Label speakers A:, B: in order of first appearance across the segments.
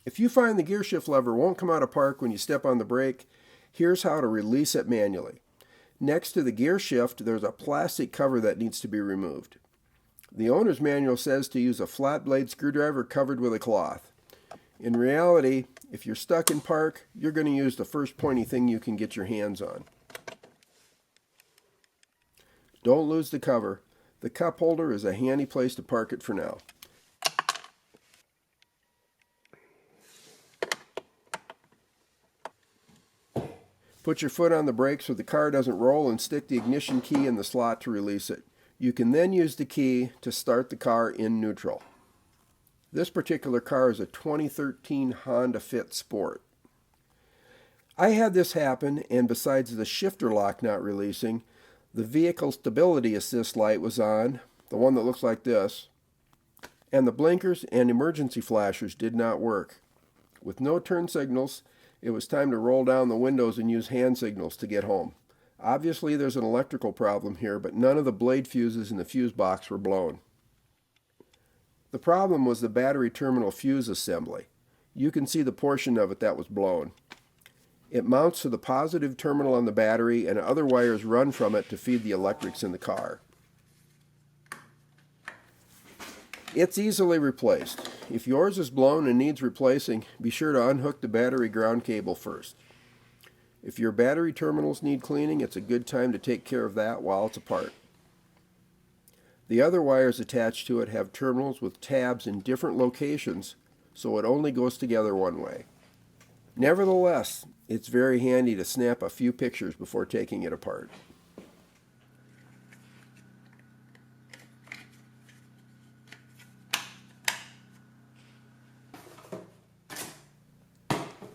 A: If you find the gear shift lever won't come out of park when you step on the brake, here's how to release it manually. Next to the gear shift, there's a plastic cover that needs to be removed. The owner's manual says to use a flat blade screwdriver covered with a cloth. In reality, if you're stuck in park, you're going to use the first pointy thing you can get your hands on. Don't lose the cover. The cup holder is a handy place to park it for now. Put your foot on the brake so the car doesn't roll and stick the ignition key in the slot to release it. You can then use the key to start the car in neutral. This particular car is a 2013 Honda Fit Sport. I had this happen, and besides the shifter lock not releasing, the vehicle stability assist light was on, the one that looks like this, and the blinkers and emergency flashers did not work. With no turn signals, it was time to roll down the windows and use hand signals to get home. Obviously there's an electrical problem here, but none of the blade fuses in the fuse box were blown. The problem was the battery terminal fuse assembly. You can see the portion of it that was blown. It mounts to the positive terminal on the battery, and other wires run from it to feed the electrics in the car. It's easily replaced. If yours is blown and needs replacing, be sure to unhook the battery ground cable first. If your battery terminals need cleaning, it's a good time to take care of that while it's apart. The other wires attached to it have terminals with tabs in different locations, so it only goes together one way. Nevertheless, it's very handy to snap a few pictures before taking it apart.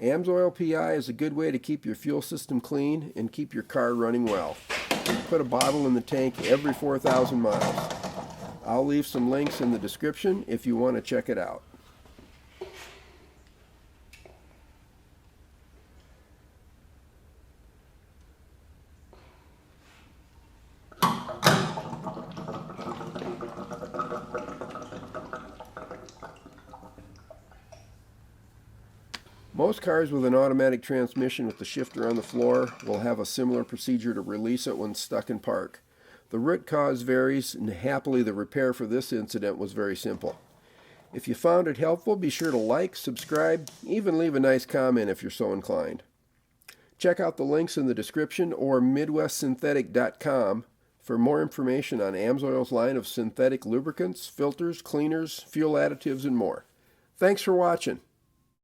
A: AMSOIL P.I. is a good way to keep your fuel system clean and keep your car running well. Put a bottle in the tank every 4,000 miles. I'll leave some links in the description if you want to check it out. Most cars with an automatic transmission with the shifter on the floor will have a similar procedure to release it when stuck in park. The root cause varies, and happily the repair for this incident was very simple. If you found it helpful, be sure to like, subscribe, even leave a nice comment if you're so inclined. Check out the links in the description or MidwestSynthetic.com for more information on AMSOIL's line of synthetic lubricants, filters, cleaners, fuel additives, and more. Thanks for watching.